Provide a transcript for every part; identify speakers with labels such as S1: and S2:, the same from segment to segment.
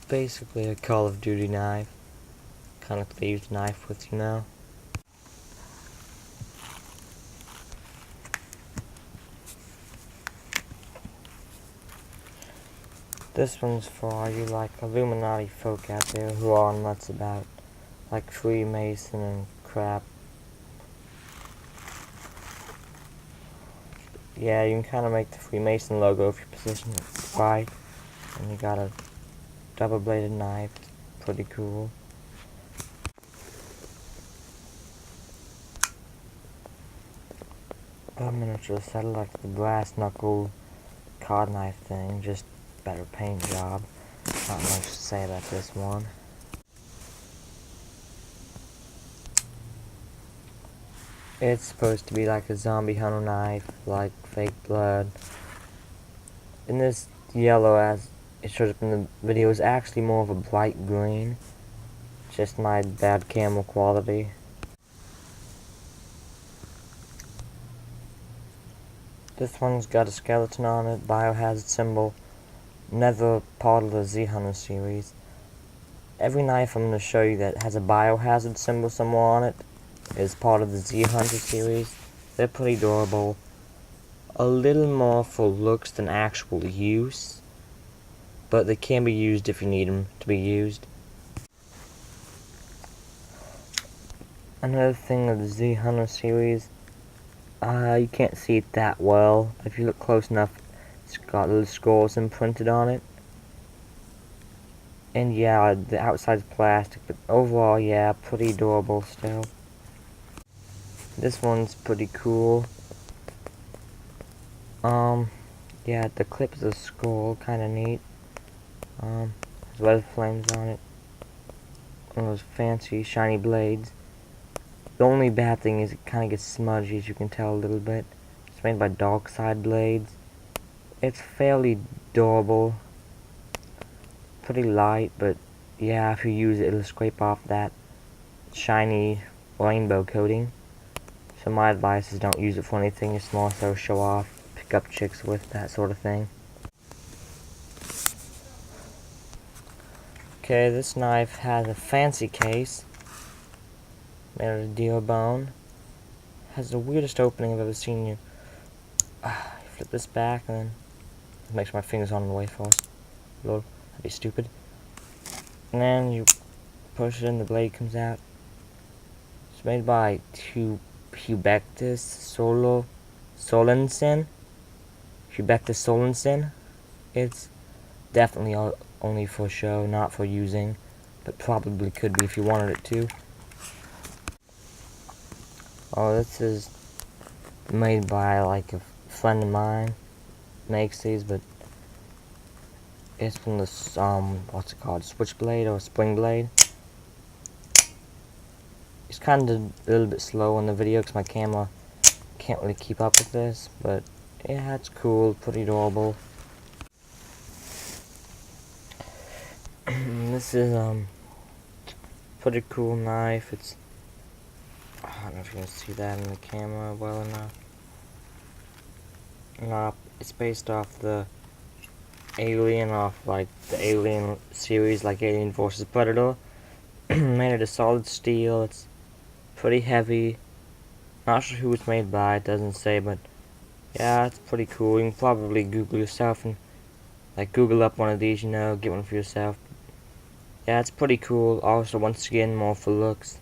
S1: basically a Call of Duty knife. Kind of thieves knife with, you know. This one's for all you like Illuminati folk out there who are nuts about like Freemason and crap. Yeah, you can kind of make the Freemason logo if you position it right, and you got a double-bladed knife. It's pretty cool. A miniature set like the brass knuckle card knife thing, just better paint job. Not much to say about this one. It's supposed to be like a zombie hunter knife, like fake blood. And this yellow, as it shows up in the video, is actually more of a bright green. Just my bad camera quality. This one's got a skeleton on it, biohazard symbol, never part of the Z Hunter series. Every knife I'm going to show you that has a biohazard symbol somewhere on it is part of the Z Hunter series. They're pretty durable. A little more for looks than actual use, but they can be used if you need them to be used. Another thing of the Z Hunter series, you can't see it that well. If you look close enough, it's got little scrolls imprinted on it. And yeah, the outside's plastic, but overall, yeah, pretty durable still. This one's pretty cool. Yeah, the clip is a skull, kinda neat. There's red flames on it. One of those fancy, shiny blades. The only bad thing is it kinda gets smudgy, as you can tell a little bit. It's made by Darkside Blades. It's fairly durable. Pretty light, but yeah, if you use it, it'll scrape off that shiny rainbow coating. So my advice is don't use it for anything, it's more so show off, pick up chicks with, that sort of thing. Okay, this knife has a fancy case, made out of deer bone. Has the weirdest opening I've ever seen. You flip this back and then it makes my fingers on the way fast. Lord, that'd be stupid. And then you push it in, the blade comes out. It's made by Hubectus Solensen. Hubectus Solensen. It's definitely only for show, not for using, but probably could be if you wanted it to. Oh, this is made by like a friend of mine. Makes these, but it's from this what's it called, switchblade or spring blade. It's kind of a little bit slow in the video because my camera can't really keep up with this, but yeah, it's cool, pretty durable. This is pretty cool knife. It's, I don't know if you can see that in the camera well enough. It's based off the Alien, like the Alien series, like Alien vs Predator. Made out of solid steel. It's pretty heavy. Not sure who it's made by, it doesn't say, but yeah, it's pretty cool. You can probably Google yourself and like Google up one of these, you know, get one for yourself. Yeah, it's pretty cool. Also, once again, more for looks.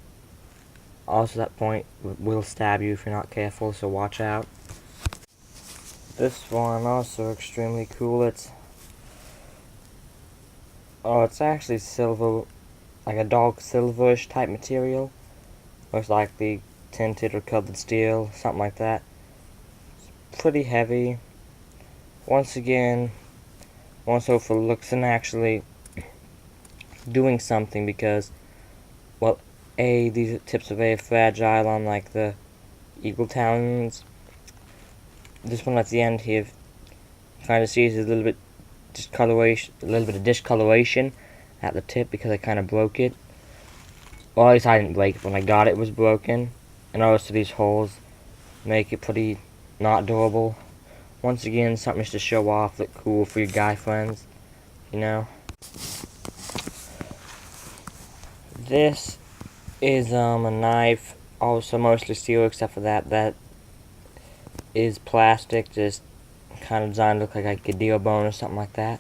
S1: Also, that point will stab you if you're not careful, so watch out. This one also extremely cool. It's actually silver, like a dark silverish type material. Most likely tinted or colored steel, something like that. It's pretty heavy. Once again, more so for looks than actually doing something, because, well, these tips are very fragile, unlike the Eagle Talons. This one at the end here, kind of sees a little bit discoloration, a little bit of discoloration at the tip because I kind of broke it. Well, at least I didn't break it. When I got it, it was broken. And also these holes make it pretty not durable. Once again, something just to show off, look cool for your guy friends, you know. This is a knife, also mostly steel except for that is plastic, just kind of designed to look like a deal bone or something like that.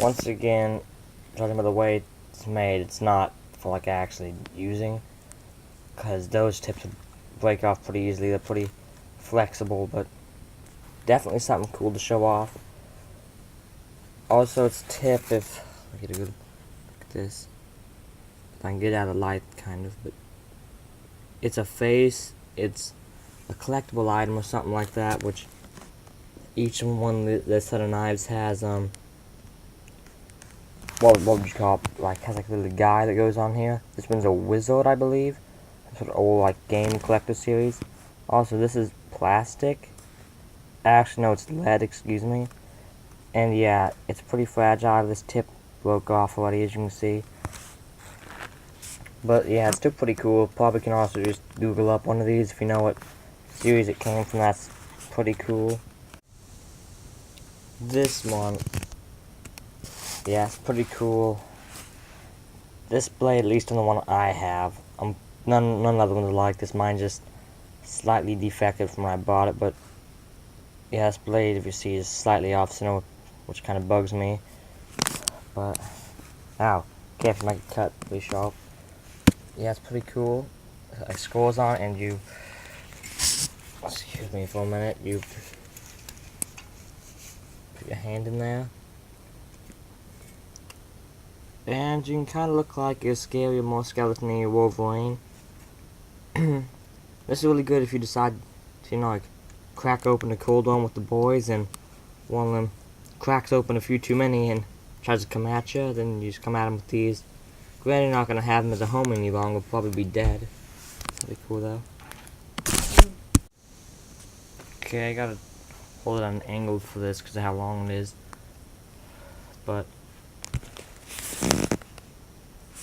S1: Once again, judging by the way it's made, it's not for like actually using, because those tips would break off pretty easily. They're pretty flexible, but definitely something cool to show off. Also, its tip, if I get a good look at this, if I can get out of light, kind of, but it's a face, it's a collectible item or something like that, which each one of this set of knives has, what would you call it, like, has like a little guy that goes on here. This one's a Wizard, I believe, sort of old, like, game collector series. Also, this is plastic. Actually, no, it's lead, excuse me. And yeah, it's pretty fragile. This tip broke off already, as you can see. But yeah, it's still pretty cool. Probably can also just Google up one of these if you know what series it came from. That's pretty cool. This one, yeah, it's pretty cool. This blade, at least on the one I have, none other ones are like this. Mine just slightly defective from when I bought it, but yeah, this blade, if you see, is slightly off center, which kind of bugs me. But ow, careful, might get cut pretty sharp. Yeah, it's pretty cool. It scrolls on it, and you, excuse me for a minute, you put your hand in there, and you can kind of look like a scarier, more skeleton-y Wolverine. This is really good if you decide to, like, crack open a cold one with the boys, and one of them cracks open a few too many and tries to come at you, then you just come at them with these. Granted, you're not going to have them as a home any longer, will probably be dead. That'd be cool, though. Okay, I gotta hold it on an angle for this because of how long it is. But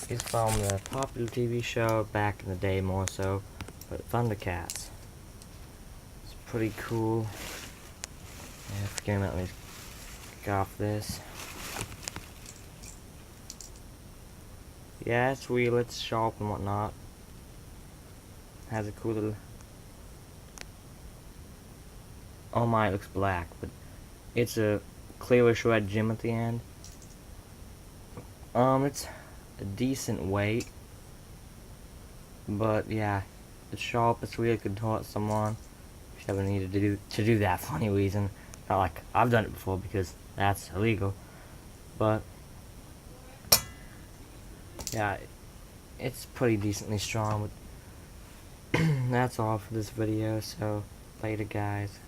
S1: it's from the popular TV show back in the day, more so, but Thundercats. It's pretty cool. Yeah, forgive me, let me get off this. Yeah, it's real, it's sharp and whatnot. Has a cool little... Oh my, it looks black, but it's a clearish red gem at the end. It's a decent weight, but yeah, it's sharp, it's real, it could hurt someone if you ever needed to do that for any reason. Not like I've done it before because that's illegal, but yeah, it's pretty decently strong. But that's all for this video, so later guys.